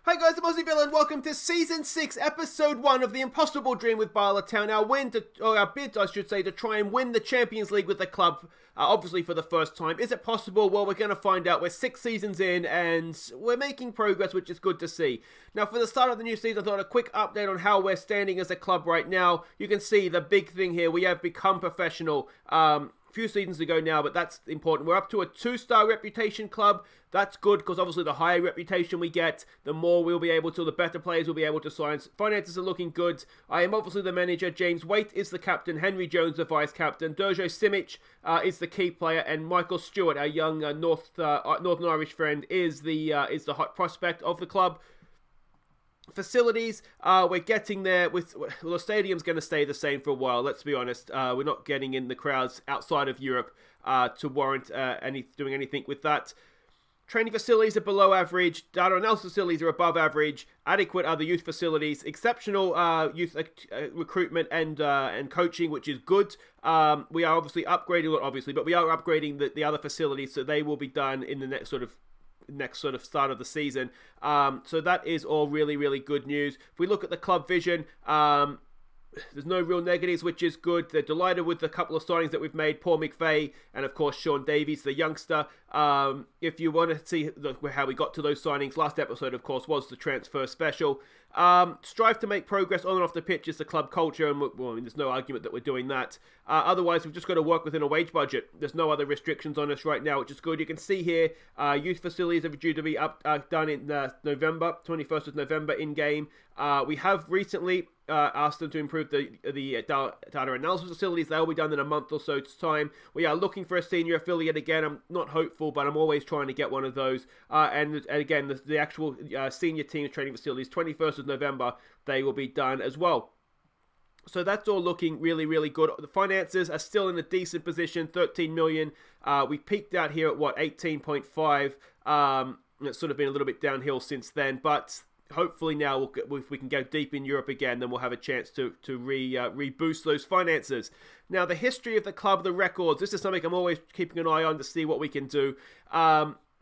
Hi guys, I'm Aussie Bala and welcome to Season 6, Episode 1 of The Impossible Dream with Bala Town. Our bid, to try and win the Champions League with the club, obviously for the first time. Is it possible? Well, we're going to find out. We're 6 seasons in and we're making progress, which is good to see. Now, for the start of the new season, I thought a quick update on how we're standing as a club right now. You can see the big thing here. We have become professional. Few seasons ago now, but that's important. We're up to a 2-star reputation club. That's good because obviously the higher reputation we get, the more we'll be able to, the better players will be able to sign. Finances are looking good. I am obviously the manager. James Waite is the captain. Henry Jones the vice captain. Derjo Simic is the key player, and Michael Stewart, our young Northern Irish friend, is the hot prospect of the club. Facilities, we're getting there. The stadium's going to stay the same for a while, let's be honest. We're not getting in the crowds outside of Europe to warrant doing anything with that. Training facilities are below average. Data analysis facilities are above average. Adequate are the youth facilities. Exceptional youth recruitment and coaching, which is good. We are obviously upgrading, but we are upgrading the other facilities, so they will be done in the next sort of start of the season. So that is all really, really good news. If we look at the club vision, there's no real negatives, which is good. They're delighted with the couple of signings that we've made. Paul McVeigh and, of course, Sean Davies, the youngster. If you want to see how we got to those signings, last episode, of course, was the transfer special. Strive to make progress on and off the pitch is the club culture, and there's no argument that we're doing that. Otherwise, we've just got to work within a wage budget. There's no other restrictions on us right now, which is good. You can see here, youth facilities are due to be done in November, 21st of November in-game. We have recently asked them to improve the data analysis facilities. They'll be done in a month or so's time. We are looking for a senior affiliate again. I'm not hopeful, but I'm always trying to get one of those. And again, the actual senior team training facilities, 21st of November, they will be done as well. So that's all looking really, really good. The finances are still in a decent position, 13 million. We peaked out here at 18.5. It's sort of been a little bit downhill since then, but hopefully now if we can go deep in Europe again, then we'll have a chance to reboost those finances. Now, the history of the club, the records, this is something I'm always keeping an eye on to see what we can do.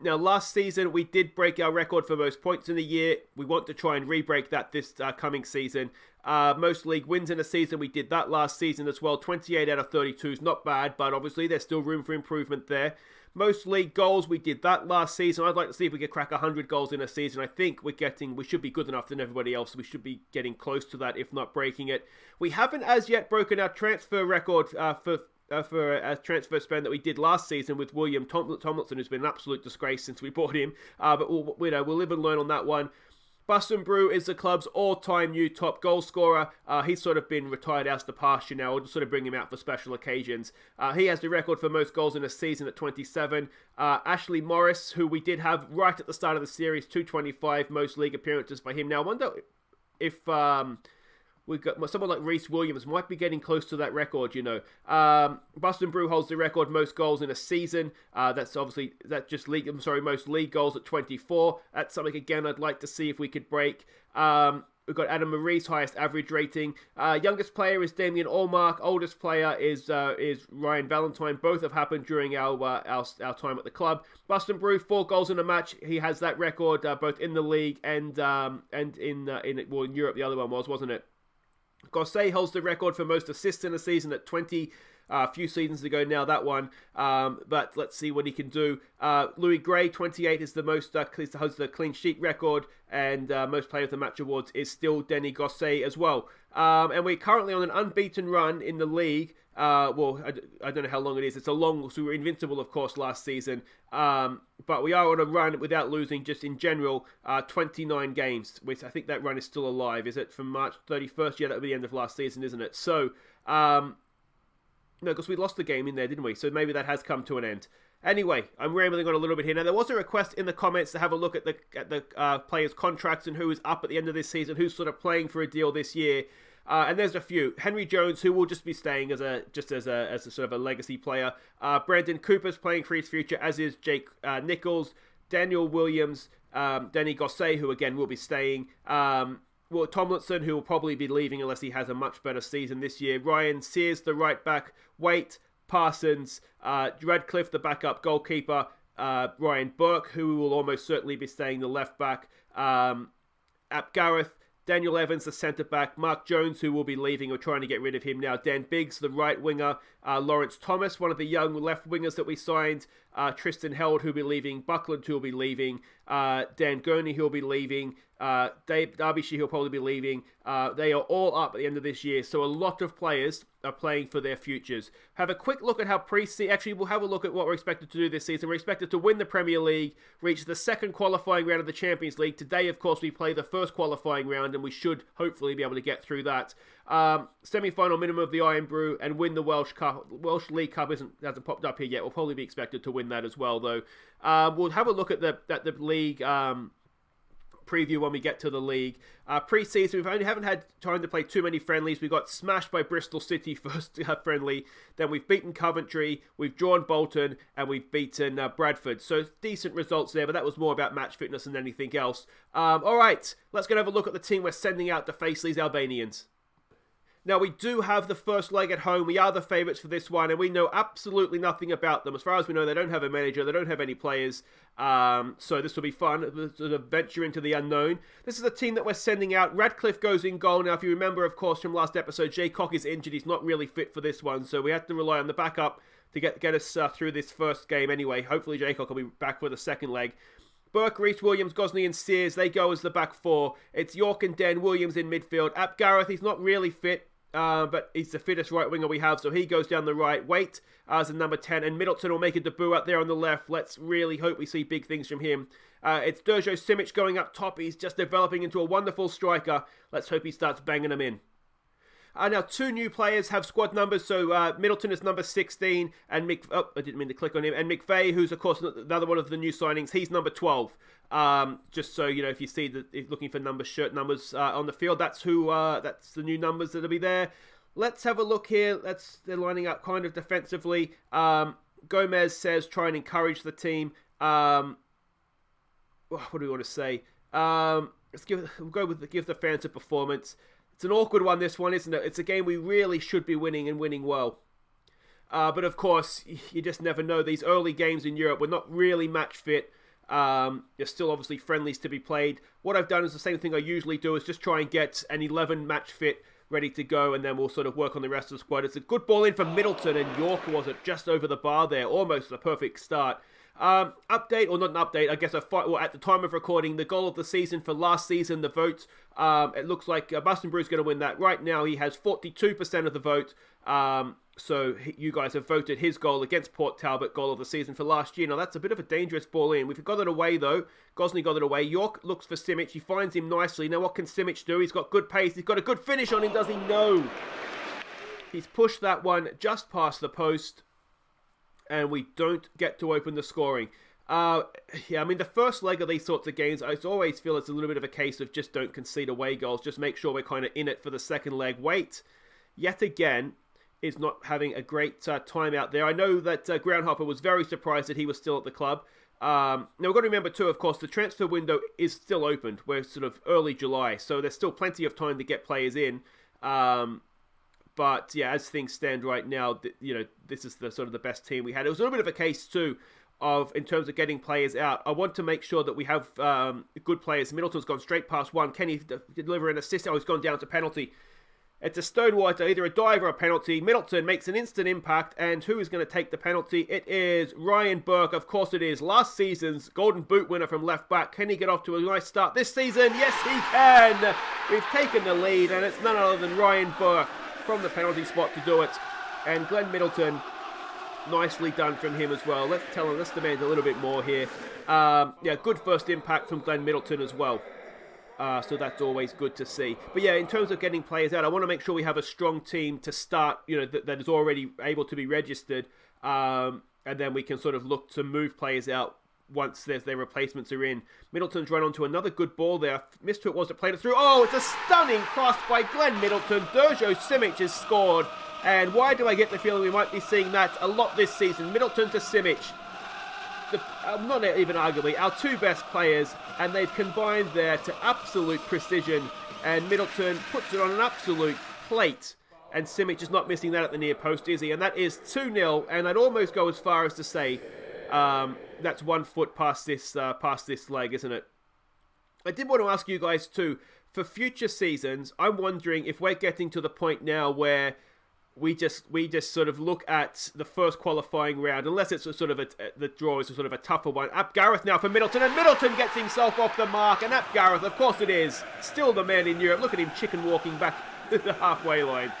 Now, last season, we did break our record for most points in a year. We want to try and re-break that this coming season. Most league wins in a season, we did that last season as well. 28 out of 32 is not bad, but obviously there's still room for improvement there. Most league goals, we did that last season. I'd like to see if we could crack 100 goals in a season. I think we should be good enough than everybody else. We should be getting close to that, if not breaking it. We haven't as yet broken our transfer record for a transfer spend that we did last season with William Tomlinson, who's been an absolute disgrace since we bought him. But we'll live and learn on that one. Buston Brew is the club's all-time new top goal scorer. He's sort of been retired out to pasture now. We'll just sort of bring him out for special occasions. He has the record for most goals in a season at 27. Ashley Morris, who we did have right at the start of the series, 225 most league appearances by him. Now, I wonder if we've got someone like Reece Williams might be getting close to that record, Buston Brew holds the record most goals in a season. Most league goals at 24. That's something, again, I'd like to see if we could break. We've got Adam Marie's highest average rating. Youngest player is Damien Allmark. Oldest player is Ryan Valentine. Both have happened during our time at the club. Buston Brew, 4 goals in a match. He has that record both in the league and in Europe. The other one wasn't it? Gosset holds the record for most assists in a season at 20. A few seasons ago now, that one. But let's see what he can do. Louis Gray, 28, is the most holds the clean sheet record, and most player of the match awards is still Denis Gosset as well. And we're currently on an unbeaten run in the league. I don't know how long it is. It's a long, so we were invincible, of course, last season. But we are on a run without losing, just in general, 29 games, which I think that run is still alive. Is it from March 31st? Yeah, that'll be the end of last season, isn't it? So, no, because we lost the game in there, didn't we? So maybe that has come to an end. Anyway, I'm rambling on a little bit here. Now, there was a request in the comments to have a look at the players' contracts and who is up at the end of this season, who's sort of playing for a deal this year. And there's a few. Henry Jones, who will just be staying as a sort of a legacy player. Brandon Cooper's playing for his future, as is Jake Nichols. Daniel Williams, Denis Gosset, who again will be staying. Tomlinson, who will probably be leaving unless he has a much better season this year. Ryan Sears, the right back. Waite, Parsons, Radcliffe, the backup goalkeeper. Ryan Burke, who will almost certainly be staying, the left back. Ap Gareth, Daniel Evans, the centre-back, Mark Jones, who will be leaving, we're trying to get rid of him now, Dan Biggs, the right winger, Lawrence Thomas, one of the young left wingers that we signed, Tristan Held, who'll be leaving, Buckland, who'll be leaving, Dan Gurney, who'll be leaving, Dave Derbyshire, who'll probably be leaving. They are all up at the end of this year, so a lot of players are playing for their futures. Have a quick look at how actually we'll have a look at what we're expected to do this season. We're expected to win the Premier League, reach the second qualifying round of the Champions League. Today, of course, we play the first qualifying round, and we should hopefully be able to get through that. Semi-final minimum of the Iron Brew, and win the Welsh Cup. Welsh League Cup hasn't popped up here yet. We'll probably be expected to win that as well, though. We'll have a look at the league preview when we get to the league. Pre-season, we haven't had time to play too many friendlies. We got smashed by Bristol City first friendly. Then we've beaten Coventry, we've drawn Bolton, and we've beaten Bradford. So decent results there, but that was more about match fitness than anything else. All right, let's go and have a look at the team we're sending out to face these Albanians. Now, we do have the first leg at home. We are the favourites for this one, and we know absolutely nothing about them. As far as we know, they don't have a manager. They don't have any players. So this will be fun. Sort of venture into the unknown. This is a team that we're sending out. Radcliffe goes in goal. Now, if you remember, of course, from last episode, Jay Cock is injured. He's not really fit for this one, so we have to rely on the backup to get us through this first game anyway. Hopefully, Jay Cock will be back for the second leg. Burke, Reece, Williams, Gosney and Sears, they go as the back four. It's York and Den, Williams in midfield. Ap Gareth, he's not really fit. But he's the fittest right winger we have, so he goes down the right. Waite as a number 10, and Middleton will make a debut up there on the left. Let's really hope we see big things from him. It's Durjo Simic going up top. He's just developing into a wonderful striker. Let's hope he starts banging them in. Now, two new players have squad numbers. So Middleton is number 16, and I didn't mean to click on him. And McVeigh, who's of course another one of the new signings, he's number 12. Just so you know, if you see if looking for shirt numbers on the field, that's that's the new numbers that'll be there. Let's have a look here. They're lining up kind of defensively. Gomez says try and encourage the team. What do we want to say? Let's give the fans a performance. It's an awkward one, this one, isn't it? It's a game we really should be winning and winning well. But of course, you just never know. These early games in Europe, we're not really match fit. There's still obviously friendlies to be played. What I've done is the same thing I usually do, is just try and get an 11 match fit ready to go, and then we'll sort of work on the rest of the squad. It's a good ball in from Middleton, and York was it just over the bar there. Almost a perfect start. Update, or not an update, I guess at the time of recording, the goal of the season for last season, the vote, it looks like Buston Brew's going to win that. Right now, he has 42% of the vote, so you guys have voted his goal against Port Talbot, goal of the season for last year. Now, that's a bit of a dangerous ball in. We've got it away, though. Gosney got it away. York looks for Simic. He finds him nicely. Now, what can Simic do? He's got good pace. He's got a good finish on him, does he? No. He's pushed that one just past the post, and we don't get to open the scoring. I mean, the first leg of these sorts of games, I always feel it's a little bit of a case of just don't concede away goals. Just make sure we're kind of in it for the second leg. Waite, yet again, is not having a great time out there. I know that Groundhopper was very surprised that he was still at the club. Now, we've got to remember too, of course, the transfer window is still opened. We're sort of early July, so there's still plenty of time to get players in. But yeah, as things stand right now, this is the sort of the best team we had. It was a little bit of a case too of, in terms of getting players out, I want to make sure that we have good players. Middleton's gone straight past one. Can he deliver an assist? Oh, he's gone down to penalty. It's a Stonewater, either a dive or a penalty. Middleton makes an instant impact, and who is going to take the penalty? It is Ryan Burke. Of course it is. Last season's Golden Boot winner from left back. Can he get off to a nice start this season? Yes, he can. We've taken the lead, and it's none other than Ryan Burke from the penalty spot to do it. And Glenn Middleton, nicely done from him as well. Let's demand a little bit more here. Good first impact from Glenn Middleton as well. So that's always good to see. But yeah, in terms of getting players out, I want to make sure we have a strong team to start, that is already able to be registered. And then we can sort of look to move players out once their replacements are in. Middleton's run onto another good ball there. Missed who it was that played it through. Oh, it's a stunning cross by Glenn Middleton. Durjo Simic has scored. And why do I get the feeling we might be seeing that a lot this season? Middleton to Simic. Not even arguably, our two best players, and they've combined there to absolute precision, and Middleton puts it on an absolute plate, and Simic is not missing that at the near post, is he? And that is 2-0, and I'd almost go as far as to say that's 1 foot past this leg, isn't it? I did want to ask you guys too, for future seasons, I'm wondering if we're getting to the point now where we just sort of look at the first qualifying round, unless it's the draw is a sort of a tougher one. Ap Gareth now for Middleton, and Middleton gets himself off the mark, and Ap Gareth, of course it is, still the man in Europe. Look at him chicken walking back to the halfway line.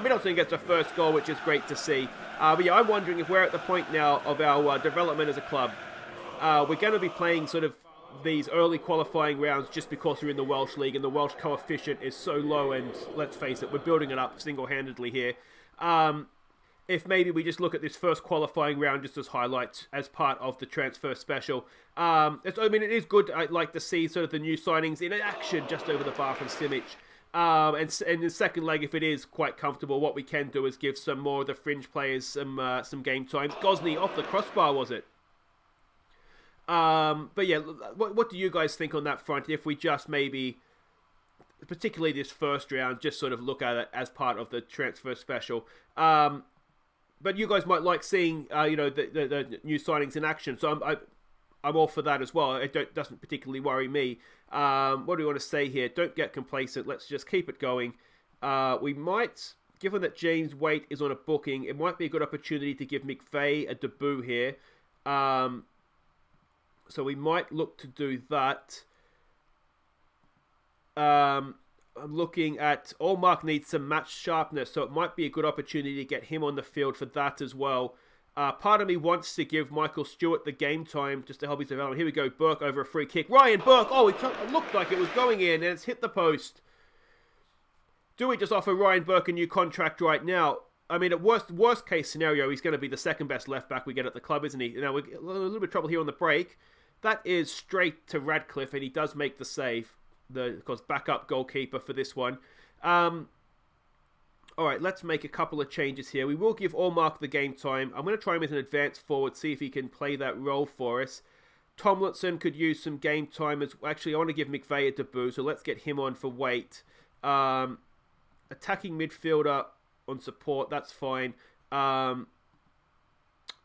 Middleton gets the first goal, which is great to see. But yeah, I'm wondering if we're at the point now of our development as a club. We're going to be playing sort of these early qualifying rounds just because we're in the Welsh League and the Welsh coefficient is so low, and let's face it, we're building it up single-handedly here. If maybe we just look at this first qualifying round just as highlights as part of the transfer special. It is good. I'd like to see sort of the new signings in action just over the bar from Simic. And in the second leg, if it is quite comfortable, what we can do is give some more of the fringe players some game time. Gosney off the crossbar, was it? But yeah, what do you guys think on that front? If we just maybe, particularly this first round, just sort of look at it as part of the transfer special. But you guys might like seeing, the new signings in action. So I'm all for that as well. It doesn't particularly worry me. What do we want to say here? Don't get complacent. Let's just keep it going. We might, given that James Waite is on a booking, it might be a good opportunity to give McVeigh a debut here. So we might look to do that. I'm looking at Allmark needs some match sharpness, so it might be a good opportunity to get him on the field for that as well. Part of me wants to give Michael Stewart the game time just to help his development. Here we go, Burke over a free kick. Ryan Burke! Oh, it looked like it was going in, and it's hit the post. Do we just offer Ryan Burke a new contract right now? I mean, at worst case scenario, he's going to be the second best left back we get at the club, isn't he? Now, we're a little bit of trouble here on the break. That is straight to Radcliffe, and he does make the save. Of course, backup goalkeeper for this one. All right, let's make a couple of changes here. We will give Allmark the game time. I'm going to try him as an advanced forward, see if he can play that role for us. Tomlinson could use some game time. Actually, I want to give McVeigh a debut, so let's get him on for Waite. Attacking midfielder on support, that's fine. I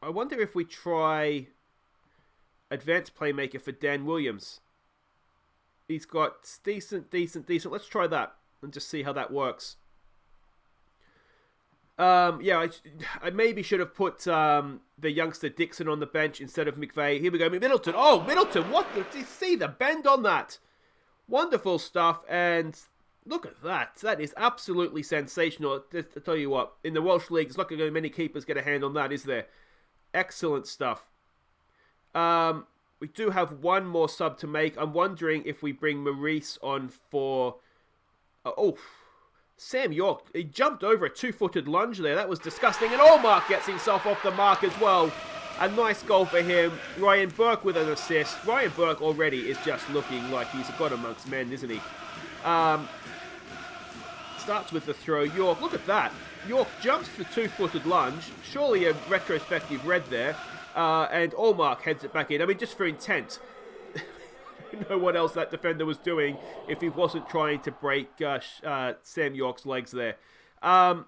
wonder if we try advanced playmaker for Dan Williams. He's got decent. Let's try that and just see how that works. I maybe should have put the youngster Dixon on the bench instead of McVeigh. Here we go, Middleton. Oh, Middleton, what? Did you see the bend on that? Wonderful stuff, and look at that. That is absolutely sensational. I tell you what, in the Welsh League, it's not going to many keepers get a hand on that, is there? Excellent stuff. We do have one more sub to make. I'm wondering if we bring Maurice on for... Sam York. He jumped over a two-footed lunge there. That was disgusting. And Allmark gets himself off the mark as well. A nice goal for him. Ryan Burke with an assist. Ryan Burke already is just looking like he's a god amongst men, isn't he? Starts with the throw. York, look at that. York jumps the two-footed lunge. Surely a retrospective red there. And Allmark heads it back in. I mean, just for intent. You know what else that defender was doing if he wasn't trying to break Sam York's legs there. No,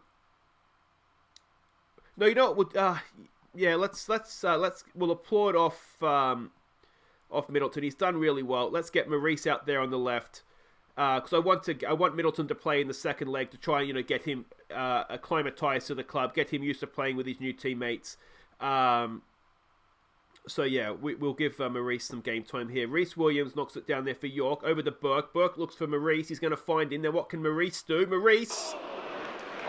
you know what? We'll applaud off Middleton. He's done really well. Let's get Maurice out there on the left because I want Middleton to play in the second leg to try and get him acclimatized to the club, get him used to playing with his new teammates. So yeah, we'll give Maurice some game time here. Rhys Williams knocks it down there for York. Over to Burke. Burke looks for Maurice. He's going to find him. Now what can Maurice do? Maurice!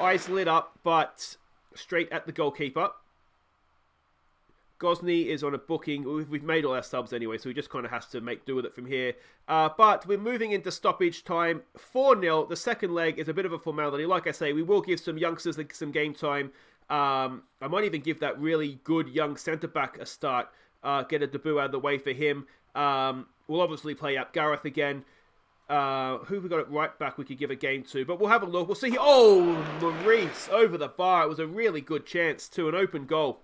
Eyes lit up, but straight at the goalkeeper. Gosney is on a booking. We've made all our subs anyway, so he just kind of has to make do with it from here. But we're moving into stoppage time. 4-0. The second leg is a bit of a formality. Like I say, we will give some youngsters some game time. I might even give that really good young centre-back a start. Get a debut out of the way for him. We'll obviously play up Gareth again. Who have we got at right back we could give a game to? But we'll have a look. We'll see. Oh, Maurice over the bar. It was a really good chance to an open goal.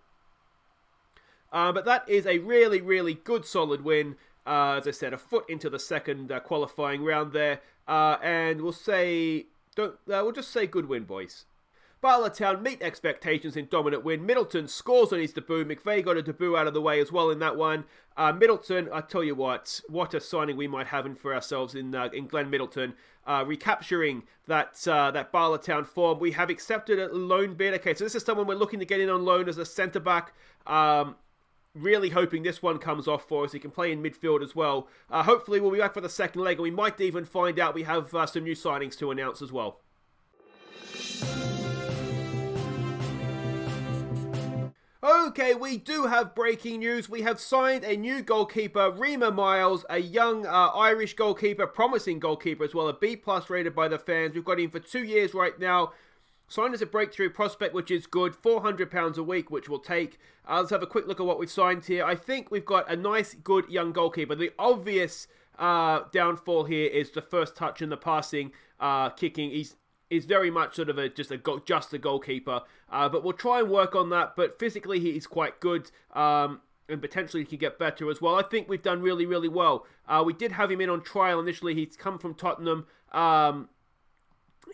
But that is a really, really good solid win. As I said, a foot into the second qualifying round there. And we'll just say good win, boys. Bala Town meet expectations in dominant win. Middleton scores on his debut. McVeigh got a debut out of the way as well in that one. Middleton, I tell you what a signing we might have in for ourselves in Glenn Middleton. Recapturing that Bala Town form. We have accepted a loan bid. Okay, so this is someone we're looking to get in on loan as a centre-back. Really hoping this one comes off for us. He can play in midfield as well. Hopefully we'll be back for the second leg, and we might even find out we have some new signings to announce as well. Okay, we do have breaking news. We have signed a new goalkeeper, Rima Miles, a young Irish goalkeeper, promising goalkeeper as well, a B+ rated by the fans. We've got him for 2 years right now. Signed as a breakthrough prospect, which is good. £400 a week, which we'll take. Let's have a quick look at what we've signed here. I think we've got a nice, good young goalkeeper. The obvious downfall here is the first touch and the passing, kicking. He's very much sort of just a goalkeeper. But we'll try and work on that. But physically, he's quite good. And potentially he can get better as well. I think we've done really, really well. We did have him in on trial initially. He's come from Tottenham.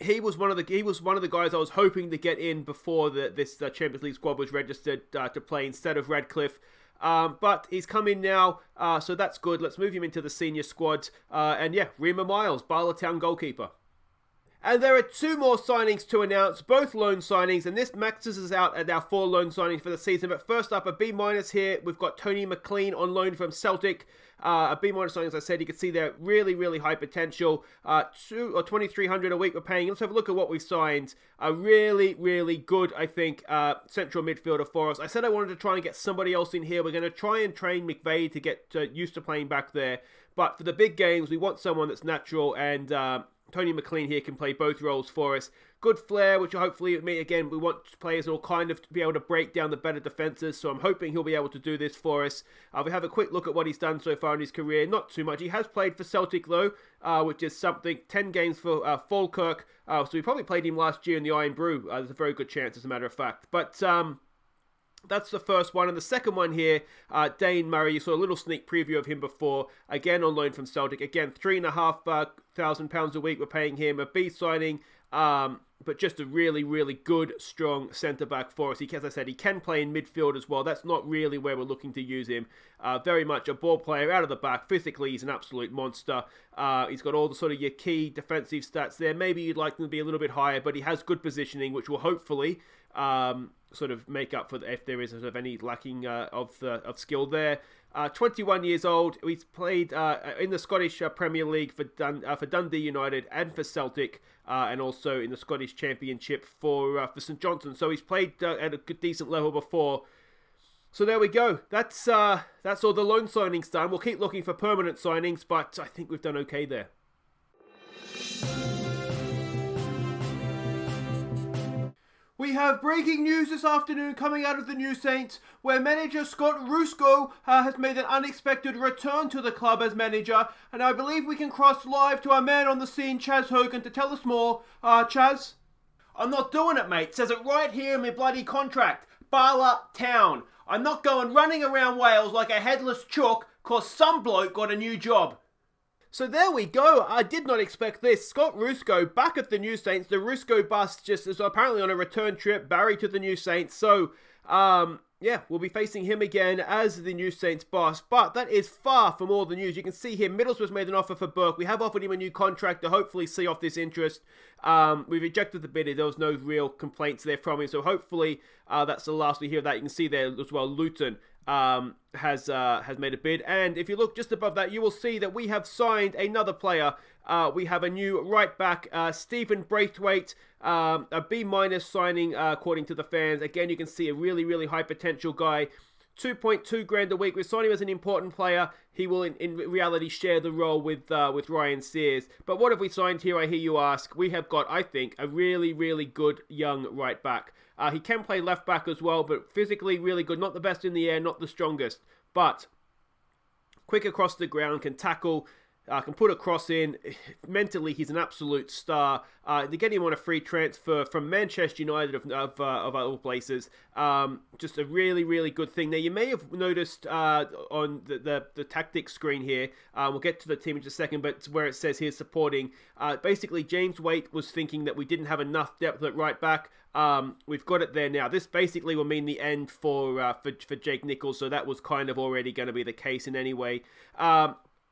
He was one of the guys I was hoping to get in before this Champions League squad was registered to play instead of Radcliffe. But he's come in now, so that's good. Let's move him into the senior squad. And yeah, Rima Miles, Bala Town goalkeeper. And there are 2 more signings to announce, both loan signings, and this maxes us out at our 4 loan signings for the season. But first up, a B- here. We've got Tony McLean on loan from Celtic. A B- signing, as I said, you can see there, really, really high potential. 2,300 a week we're paying. Let's have a look at what we've signed. A really, really good, I think, central midfielder for us. I said I wanted to try and get somebody else in here. We're going to try and train McVeigh to get used to playing back there. But for the big games, we want someone that's natural, and Tony McLean here can play both roles for us. Good flair, which hopefully, again, we want players who will kind of be able to break down the better defences, so I'm hoping he'll be able to do this for us. We have a quick look at what he's done so far in his career. Not too much. He has played for Celtic, though, which is something. 10 games for Falkirk, so we probably played him last year in the Iron Brew. There's a very good chance, as a matter of fact. But that's the first one. And the second one here, Dane Murray. You saw a little sneak preview of him before. Again, on loan from Celtic. Again, £3,500 a week we're paying him. A B signing, but just a really, really good, strong centre-back for us. As I said, he can play in midfield as well. That's not really where we're looking to use him. Very much a ball player out of the back. Physically, he's an absolute monster. He's got all the sort of your key defensive stats there. Maybe you'd like him to be a little bit higher, but he has good positioning, which will hopefully sort of make up for if there is sort of any lacking of skill there. 21 years old. He's played in the Scottish Premier League for Dundee United and for Celtic, and also in the Scottish Championship for St Johnstone. So he's played at a good, decent level before. So there we go. That's all the loan signings done. We'll keep looking for permanent signings, but I think we've done okay there. We have breaking news this afternoon coming out of the New Saints, where manager Scott Rusco has made an unexpected return to the club as manager, and I believe we can cross live to our man on the scene, Chaz Hogan, to tell us more. Chaz? I'm not doing it, mate. It says it right here in my bloody contract. Bala Town. I'm not going running around Wales like a headless chook, cause some bloke got a new job. So there we go. I did not expect this. Scott Rusco back at the New Saints. The Rusco bus just is apparently on a return trip. Barry to the New Saints. So, yeah, we'll be facing him again as the New Saints boss. But that is far from all the news. You can see here, Middlesbrough's made an offer for Burke. We have offered him a new contract to hopefully see off this interest. We rejected the bid. There was no real complaints there from him. So hopefully that's the last we hear of that. You can see there as well, Luton has made a bid, and if you look just above that, you will see that we have signed another player. We have a new right back, Stephen Braithwaite, a B- signing according to the fans. Again, you can see a really, really high potential guy. 2.2 grand a week. We signed him as an important player. He will, in reality, share the role with Ryan Sears. But what have we signed here, I hear you ask? We have got, I think, a really, really good young right back. He can play left back as well, but physically really good. Not the best in the air, not the strongest. But quick across the ground, can tackle, can put a cross in. Mentally, he's an absolute star. They get him on a free transfer from Manchester United of all places. Just a really, really good thing. Now, you may have noticed on the tactics screen here, we'll get to the team in just a second, but where it says here supporting, basically James Waite was thinking that we didn't have enough depth at right back. We've got it there now. This basically will mean the end for Jake Nichols, so that was kind of already going to be the case in any way.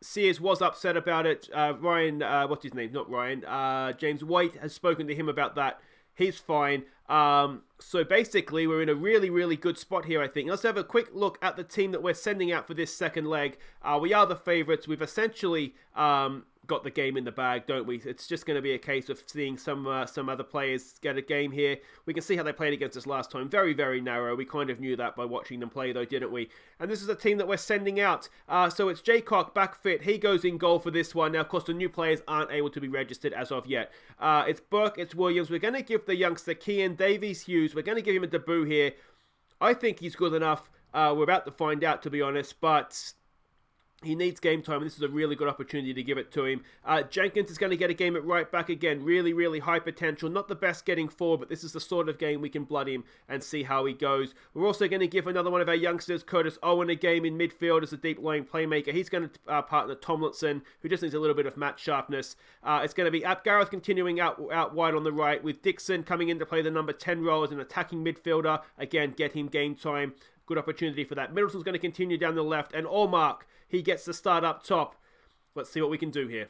Sears was upset about it. Ryan, what's his name? Not Ryan. James White has spoken to him about that. He's fine. So basically, we're in a really, really good spot here, I think. Let's have a quick look at the team that we're sending out for this second leg. We are the favourites. We've essentially got the game in the bag, don't we? It's just going to be a case of seeing some other players get a game here. We can see how they played against us last time. Very, very narrow. We kind of knew that by watching them play, though, didn't we? And this is a team that we're sending out. So it's Jaycock back fit. He goes in goal for this one. Now, of course, the new players aren't able to be registered as of yet. It's Burke, it's Williams. We're going to give the youngster Kian Davies-Hughes. We're going to give him a debut here. I think he's good enough. We're about to find out, to be honest, but he needs game time, and this is a really good opportunity to give it to him. Jenkins is going to get a game at right back again. Really, really high potential. Not the best getting forward, but this is the sort of game we can blood him and see how he goes. We're also going to give another one of our youngsters, Curtis Owen, a game in midfield as a deep-lying playmaker. He's going to partner Tomlinson, who just needs a little bit of match sharpness. It's going to be Gareth continuing out wide on the right, with Dixon coming in to play the number 10 role as an attacking midfielder. Again, get him game time. Good opportunity for that. Middleton's going to continue down the left, and Allmark, he gets the start up top. Let's see what we can do here.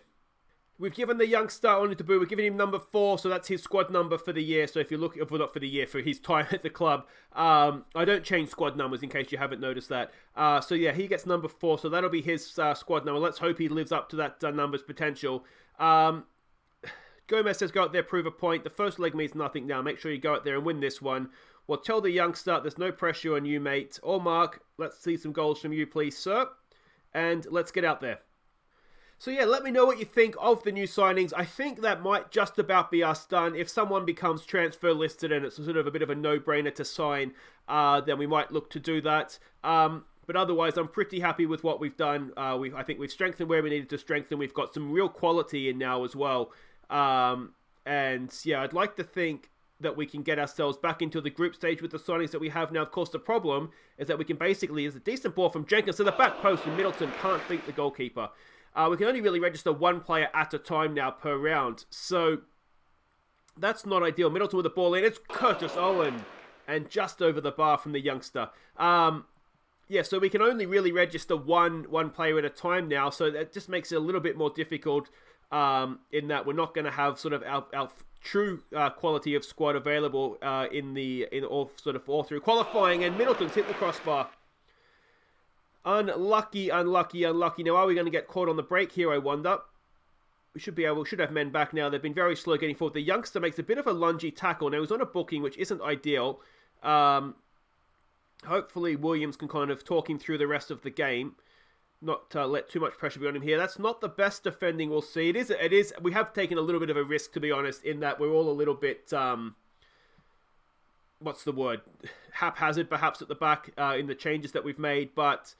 We've given the youngster on the debut, we're giving him number 4, so that's his squad number for the year. So if you look, well, not for the year, for his time at the club. I don't change squad numbers in case you haven't noticed that. So yeah, he gets number 4, so that'll be his squad number. Let's hope he lives up to that number's potential. Gomez says go out there, prove a point. The first leg means nothing now. Make sure you go out there and win this one. Well, tell the youngster there's no pressure on you, mate. Or Mark, let's see some goals from you, please, sir. And let's get out there. So yeah, let me know what you think of the new signings. I think that might just about be us done. If someone becomes transfer listed and it's sort of a bit of a no-brainer to sign, then we might look to do that. But otherwise, I'm pretty happy with what we've done. I think we've strengthened where we needed to strengthen. We've got some real quality in now as well. And yeah, I'd like to think that we can get ourselves back into the group stage with the signings that we have now. Of course, the problem is that we can basically, there's a decent ball from Jenkins to the back post, and Middleton can't beat the goalkeeper. We can only really register one player at a time now per round, so that's not ideal. Middleton with the ball in, it's Curtis Owen, and just over the bar from the youngster. Yeah, so we can only really register one player at a time now, so that just makes it a little bit more difficult in that we're not going to have sort of our true quality of squad available in all through qualifying, and Middleton's hit the crossbar. Unlucky. Now, are we going to get caught on the break here, I wonder? We should have men back now. They've been very slow getting forward. The youngster makes a bit of a lungy tackle. Now, he's on a booking, which isn't ideal. Hopefully, Williams can kind of talk him through the rest of the game. Not let too much pressure be on him here. That's not the best defending we'll see. It is. We have taken a little bit of a risk, to be honest, in that we're all a little bit, what's the word? Haphazard, perhaps, at the back in the changes that we've made. But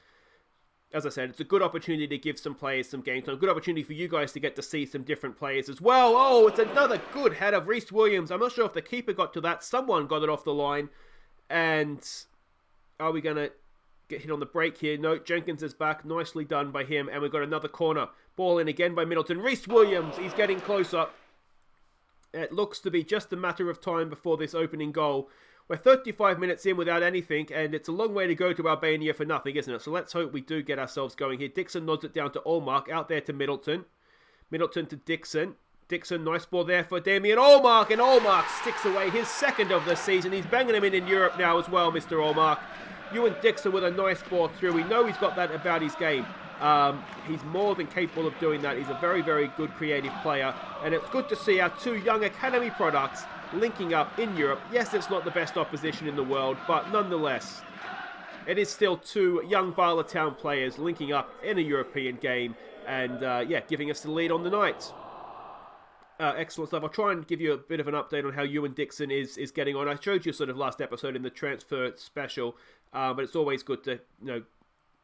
as I said, it's a good opportunity to give some players some game time. Good opportunity for you guys to get to see some different players as well. Oh, it's another good header of Reece Williams. I'm not sure if the keeper got to that. Someone got it off the line. And are we going to get hit on the break here? No, Jenkins is back. Nicely done by him. And we've got another corner. Ball in again by Middleton. Reece Williams, he's getting closer. It looks to be just a matter of time before this opening goal. We're 35 minutes in without anything, and it's a long way to go to Albania for nothing, isn't it? So let's hope we do get ourselves going here. Dixon nods it down to Allmark, out there to Middleton. Middleton to Dixon. Dixon, nice ball there for Damien Allmark, and Allmark sticks away his second of the season. He's banging him in Europe now as well, Mr. Allmark. Ewan Dixon with a nice ball through. We know he's got that about his game. He's more than capable of doing that. He's a very, very good creative player, and it's good to see our two young academy products linking up in Europe. Yes, it's not the best opposition in the world, but nonetheless, it is still two young Bala Town players linking up in a European game and, giving us the lead on the night. Excellent stuff. I'll try and give you a bit of an update on how Ewan Dixon is getting on. I showed you sort of last episode in the transfer special, but it's always good to,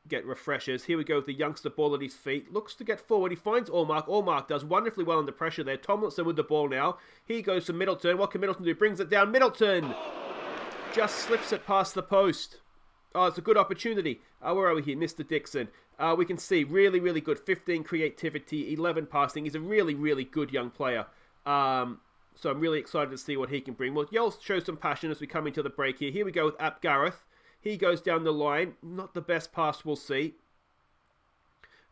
get refreshers. Here we go with the youngster, ball at his feet. Looks to get forward. He finds Allmark. Allmark does wonderfully well under pressure there. Tomlinson with the ball now. He goes to Middleton. What can Middleton do? Brings it down. Middleton just slips it past the post. Oh, it's a good opportunity. Where are we here? Mr. Dixon. We can see really, really good. 15 creativity, 11 passing. He's a really, really good young player. So I'm really excited to see what he can bring. Well, Yell shows some passion as we come into the break here. Here we go with Ap Gareth. He goes down the line. Not the best pass we'll see.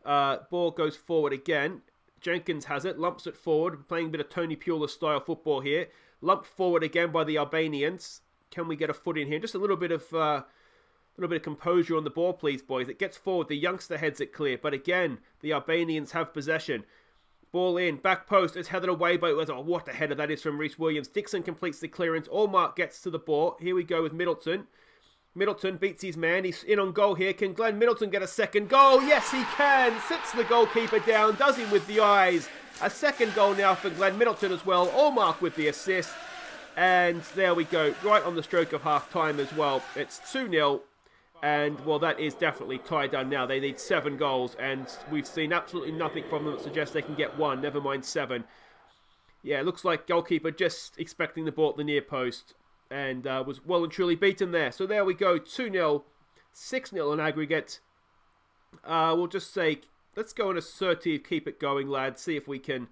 Ball goes forward again. Jenkins has it. Lumps it forward. Playing a bit of Tony Pulis style football here. Lumped forward again by the Albanians. Can we get a foot in here? Just a little bit of composure on the ball, please, boys. It gets forward. The youngster heads it clear. But again, the Albanians have possession. Ball in. Back post. It's headed away. But what a header that is from Rhys Williams. Dixon completes the clearance. Allmark gets to the ball. Here we go with Middleton. Middleton beats his man. He's in on goal here. Can Glenn Middleton get a second goal? Yes, he can. Sits the goalkeeper down. Does him with the eyes. A second goal now for Glenn Middleton as well. Allmark with the assist. And there we go. Right on the stroke of half-time as well. It's 2-0. And, well, that is definitely tied down now. They need 7 goals. And we've seen absolutely nothing from them that suggests they can get 1. Never mind 7. Yeah, it looks like goalkeeper just expecting the ball at the near post. And was well and truly beaten there. So there we go, 2-0, 6-0 on aggregate. We'll just say, let's go on assertive, keep it going, lads. See if we can,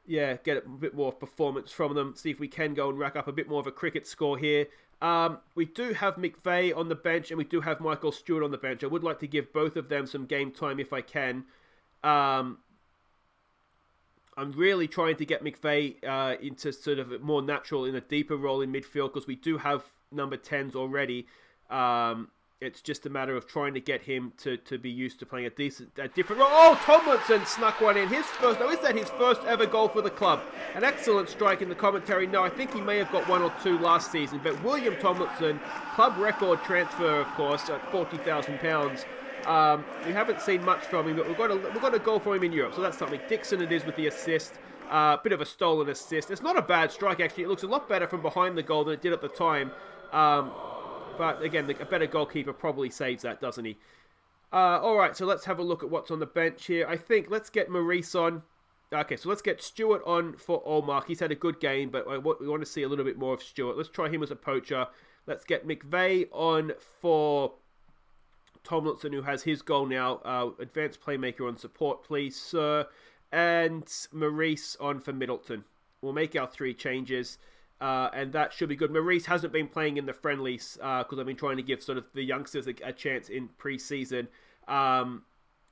get a bit more performance from them. See if we can go and rack up a bit more of a cricket score here. We do have McVeigh on the bench, and we do have Michael Stewart on the bench. I would like to give both of them some game time if I can. I'm really trying to get McVeigh into sort of a more natural, in a deeper role in midfield, because we do have number 10s already. It's just a matter of trying to get him to be used to playing a different role. Oh, Tomlinson snuck one in. Is that his first ever goal for the club? An excellent strike in the commentary. No, I think he may have got 1 or 2 last season, but William Tomlinson, club record transfer, of course, at £40,000. We haven't seen much from him, but we've got a goal for him in Europe, so that's something. Dixon it is with the assist. Bit of a stolen assist. It's not a bad strike, actually. It looks a lot better from behind the goal than it did at the time. But again, a better goalkeeper probably saves that, doesn't he? Alright, so let's have a look at what's on the bench here. I think let's get Maurice on. Okay, so let's get Stewart on for Allmark. He's had a good game, but we want to see a little bit more of Stewart. Let's try him as a poacher. Let's get McVeigh on for Tomlinson, who has his goal now. Advanced playmaker on support, please, sir. And Maurice on for Middleton. We'll make our 3 changes, and that should be good. Maurice hasn't been playing in the friendlies because I've been trying to give sort of the youngsters a chance in pre-season.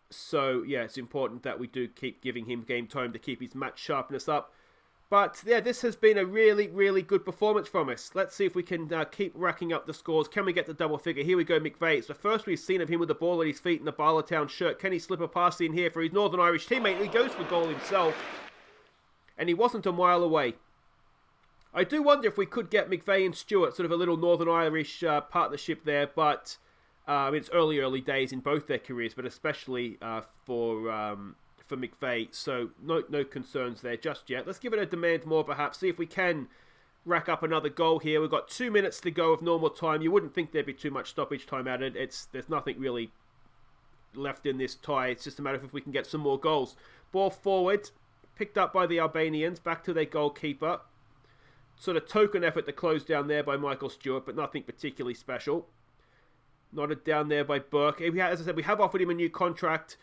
So, yeah, it's important that we do keep giving him game time to keep his match sharpness up. But, yeah, this has been a really, really good performance from us. Let's see if we can keep racking up the scores. Can we get the double figure? Here we go, McVeigh. It's the first we've seen of him with the ball at his feet in the Bala Town shirt. Can he slip a pass in here for his Northern Irish teammate? He goes for goal himself. And he wasn't a mile away. I do wonder if we could get McVeigh and Stewart, sort of a little Northern Irish partnership there. But it's early days in both their careers, but especially for McVeigh, so no concerns there just yet. Let's give it a demand more, perhaps. See if we can rack up another goal here. We've got 2 minutes to go of normal time. You wouldn't think there'd be too much stoppage time added. There's nothing really left in this tie. It's just a matter of if we can get some more goals. Ball forward, picked up by the Albanians, back to their goalkeeper. Sort of token effort to close down there by Michael Stewart, but nothing particularly special. Nodded down there by Burke. As I said, we have offered him a new contract.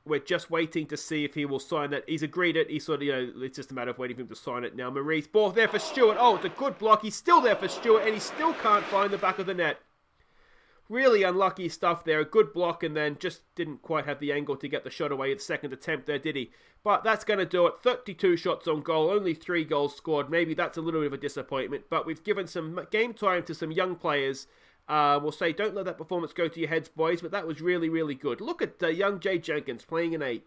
We're just waiting to see if he will sign that. He's agreed it. He's sort of, it's just a matter of waiting for him to sign it now. Maurice, ball there for Stewart. Oh, it's a good block. He's still there for Stewart, and he still can't find the back of the net. Really unlucky stuff there. A good block, and then just didn't quite have the angle to get the shot away at the second attempt there, did he? But that's going to do it. 32 shots on goal, only 3 goals scored. Maybe that's a little bit of a disappointment, but we've given some game time to some young players. We'll say, don't let that performance go to your heads, boys, but that was really, really good. Look at young Jay Jenkins playing an 8.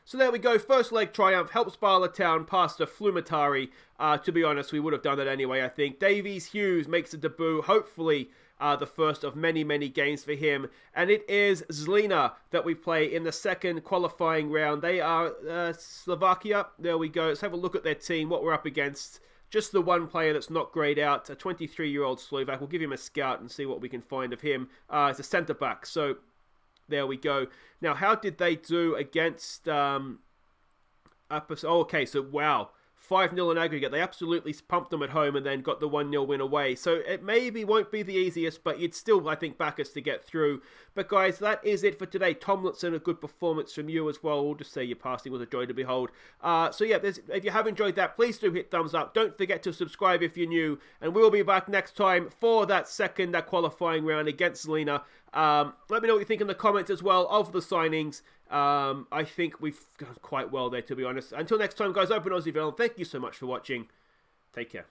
So there we go. First leg triumph helps Bala Town past the Flamurtari. To be honest, we would have done that anyway, I think. Davies Hughes makes a debut, hopefully the first of many, many games for him. And it is Zlina that we play in the second qualifying round. They are Slovakia. There we go. Let's have a look at their team, what we're up against. Just the one player that's not grayed out, a 23-year-old Slovak. We'll give him a scout and see what we can find of him. It's a centre-back, so There we go. Now, how did they do against... okay, so wow. 5-0 in aggregate. They absolutely pumped them at home and then got the 1-0 win away. So it maybe won't be the easiest, but you'd still, I think, back us to get through. But guys, that is it for today. Tomlinson, a good performance from you as well. We'll just say your passing was a joy to behold. So yeah, if you have enjoyed that, please do hit thumbs up. Don't forget to subscribe if you're new. And we'll be back next time for that second qualifying round against Selena. Let me know what you think in the comments as well of the signings. I think we've done quite well there, to be honest. Until next time, guys, I've been Aussie Vlore. Thank you so much for watching. Take care.